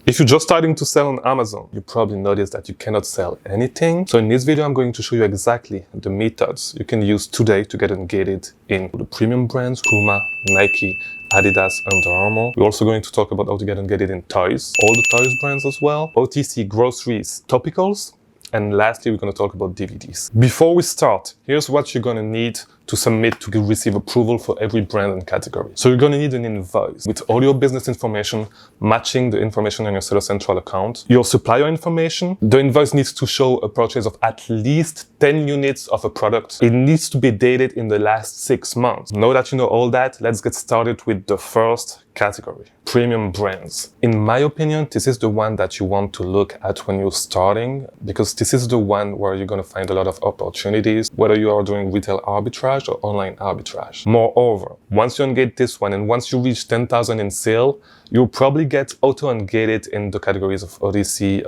If you're just starting to sell on Amazon, you probably noticed that you cannot sell anything. So in this video, I'm going to show you exactly the methods you can use today to get ungated in the premium brands, Puma, Nike, Adidas, Under Armour. We're also going to talk about how to get ungated in toys, all the toys brands as well, OTC, groceries, topicals, and lastly, we're going to talk about DVDs. Before we start, here's what you're going to need to submit to receive approval for every brand and category. So you're going to need an invoice with all your business information, matching the information on your Seller Central account, your supplier information. The invoice needs to show a purchase of at least 10 units of a product. It needs to be dated in the last 6 months. Now that you know all that, let's get started with the first category, premium brands. In my opinion, this is the one that you want to look at when you're starting, because this is the one where you're going to find a lot of opportunities, whether you are doing retail arbitrage or online arbitrage. Moreover, once you ungate this one and once you reach 10,000 in sale, you'll probably get auto-ungated in the categories of OTC,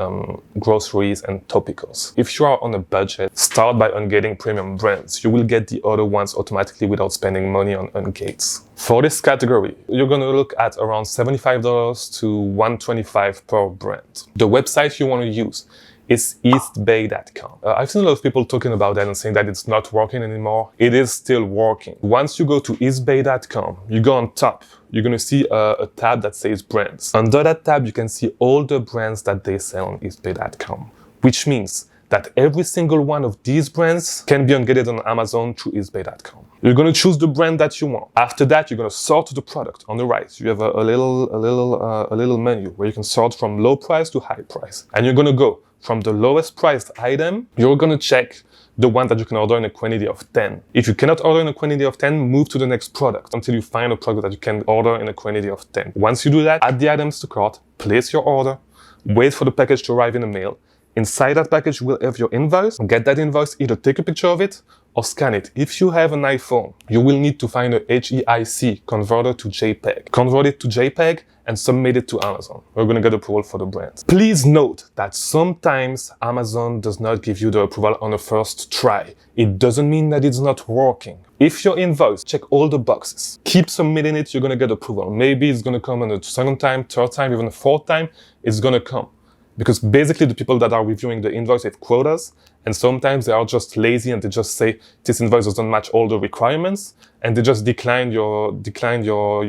groceries, and topicals. If you are on a budget, start by ungating premium brands. You will get the other ones automatically without spending money on ungates. For this category, you're going to look at around $75 to $125 per brand. The website you want to use is eastbay.com. I've seen a lot of people talking about that and saying that it's not working anymore. It is still working. Once you go to eastbay.com, you go on top, you're going to see a tab that says brands. Under that tab, you can see all the brands that they sell on eastbay.com, which means that every single one of these brands can be ungated on Amazon through eastbay.com. You're going to choose the brand that you want. After that, you're going to sort the product. On the right, you have a little menu where you can sort from low price to high price. And you're going to go from the lowest priced item, you're going to check the one that you can order in a quantity of 10. If you cannot order in a quantity of 10, move to the next product until you find a product that you can order in a quantity of 10. Once you do that, add the items to cart, place your order, wait for the package to arrive in the mail. Inside that package, you will have your invoice. Get that invoice, either take a picture of it or scan it. If you have an iPhone, you will need to find a HEIC converter to JPEG. Convert it to JPEG and submit it to Amazon. We're going to get approval for the brand. Please note that sometimes Amazon does not give you the approval on the first try. It doesn't mean that it's not working. If your invoice, check all the boxes. Keep submitting it, you're going to get approval. Maybe it's going to come on a second time, third time, even a fourth time, it's going to come. Because basically the people that are reviewing the invoice have quotas, and sometimes they are just lazy and they just say this invoice doesn't match all the requirements, and they just decline your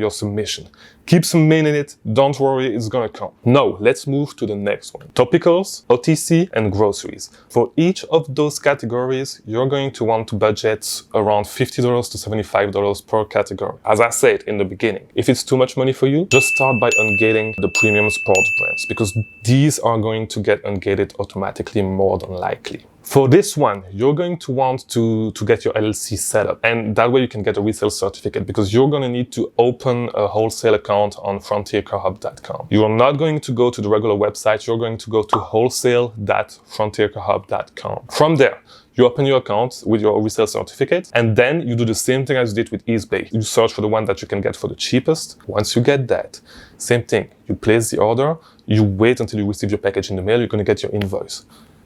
submission. Keep submitting it, don't worry, it's gonna come. Now, let's move to the next one. Topicals, OTC, and groceries. For each of those categories, you're going to want to budget around $50 to $75 per category. As I said in the beginning, if it's too much money for you, just start by ungating the premium sports brands, because these are going to get ungated automatically more than likely. For this one, you're going to want to get your LLC set up, and that way you can get a resale certificate, because you're going to need to open a wholesale account on frontiercarhub.com. You are not going to go to the regular website, you're going to go to wholesale.frontiercarhub.com. From there, you open your account with your resale certificate, and then you do the same thing as you did with eastbay. You search for the one that you can get for the cheapest. Once you get that, same thing, you place the order, you wait until you receive your package in the mail, you're going to get your invoice.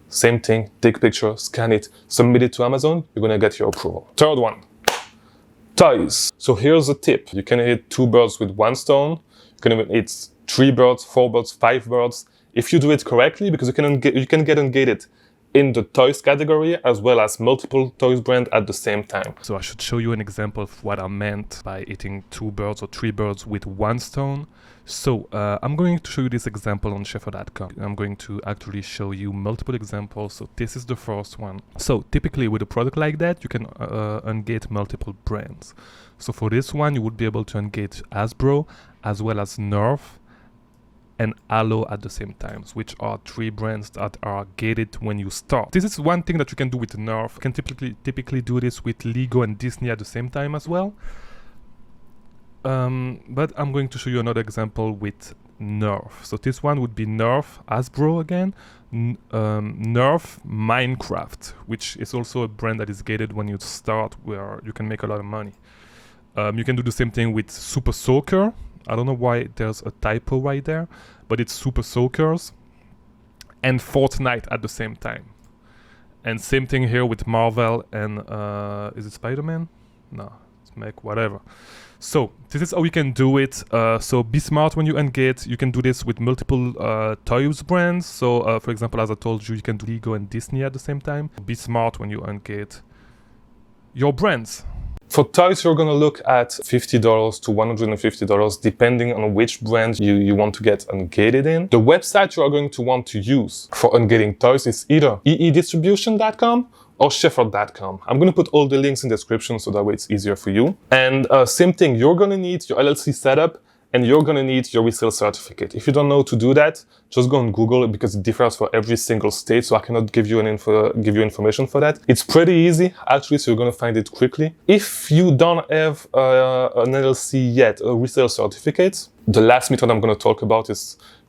Same thing, take a picture, scan it, submit it to Amazon, you're gonna get your approval. Third one, toys. So here's a tip. You can hit 2 birds with 1 stone. You can even hit 3 birds, 4 birds, 5 birds. If you do it correctly, because you can get ungated in the toys category as well as multiple toys brand at the same time. So I should show you an example of what I meant by hitting 2 birds or 3 birds with 1 stone. So I'm going to show you this example on Sheffer.com. I'm going to actually show you multiple examples. So this is the first one. So typically with a product like that, you can ungate multiple brands. So for this one, you would be able to ungate Hasbro as well as Nerf and Halo at the same time, which are 3 brands that are gated when you start. This is one thing that you can do with Nerf. You can typically do this with Lego and Disney at the same time as well. But I'm going to show you another example with Nerf. So this one would be Nerf Hasbro again, Nerf Minecraft, which is also a brand that is gated when you start, where you can make a lot of money. You can do the same thing with Super Soccer. I don't know why there's a typo right there, but it's Super Soccers and Fortnite at the same time. And same thing here with Marvel and is it Spider-Man? No, it's Mac, whatever. So this is how you can do it. So be smart when you ungate. You can do this with multiple toys brands. So for example, as I told you, you can do Lego and Disney at the same time. Be smart when you ungate your brands. For toys, you're gonna look at $50 to $150, depending on which brand you want to get ungated in. The website you are going to want to use for ungating toys is either eedistribution.com or Shepherd.com. I'm gonna put all the links in the description so that way it's easier for you. And same thing, you're gonna need your LLC setup and you're gonna need your resale certificate. If you don't know how to do that, just go on Google because it differs for every single state, so I cannot give you information for that. It's pretty easy, actually, so you're gonna find it quickly. If you don't have an LLC yet, a resale certificate, the last method I'm gonna talk about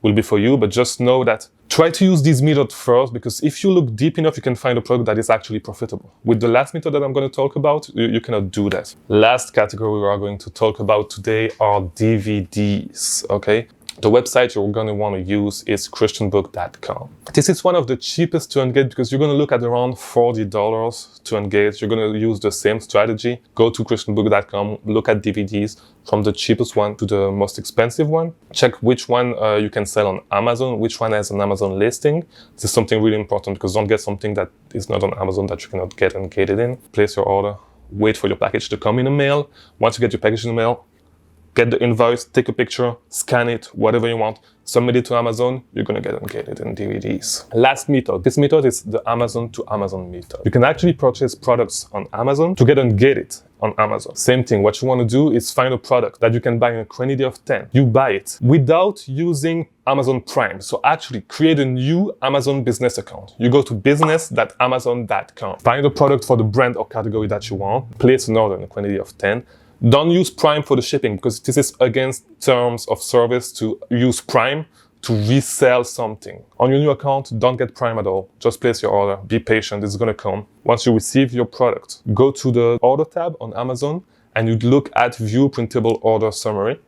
will be for you, but just know that try to use this method first, because if you look deep enough, you can find a product that is actually profitable. With the last method that I'm going to talk about, you cannot do that. Last category we are going to talk about today are DVDs, okay? The website you're going to want to use is christianbook.com. This is one of the cheapest to ungate because you're going to look at around $40 to ungate. You're going to use the same strategy. Go to christianbook.com, look at DVDs from the cheapest one to the most expensive one. Check which one you can sell on Amazon, which one has an Amazon listing. This is something really important because don't get something that is not on Amazon that you cannot get ungated in. Place your order, wait for your package to come in the mail. Once you get your package in the mail, get the invoice, take a picture, scan it, whatever you want, submit it to Amazon, you're gonna get ungated in DVDs. Last method. This method is the Amazon to Amazon method. You can actually purchase products on Amazon to get ungated on Amazon. Same thing, what you wanna do is find a product that you can buy in a quantity of 10. You buy it without using Amazon Prime. So actually create a new Amazon business account. You go to business.amazon.com. Find a product for the brand or category that you want, place an order in a quantity of 10. Don't use Prime for the shipping because this is against terms of service to use Prime to resell something. On your new account, don't get Prime at all. Just place your order. Be patient, it's gonna come. Once you receive your product, go to the order tab on Amazon and you look at view printable order summary.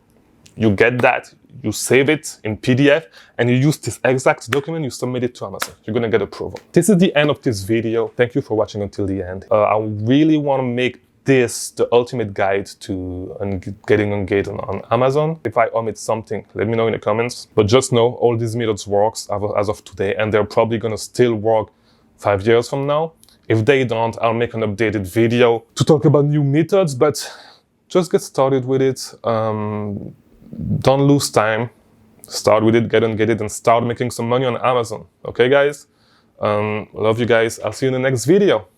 You get that, you save it in PDF and you use this exact document, you submit it to Amazon. You're gonna get approval. This is the end of this video. Thank you for watching until the end. I really wanna make this the ultimate guide to getting ungated on Amazon. If I omit something, let me know in the comments. But just know all these methods works as of today, and they're probably gonna still work 5 years from now. If they don't, I'll make an updated video to talk about new methods, but just get started with it. Don't lose time. Start with it, get ungated, and start making some money on Amazon. Okay, guys? Love you guys. I'll see you in the next video.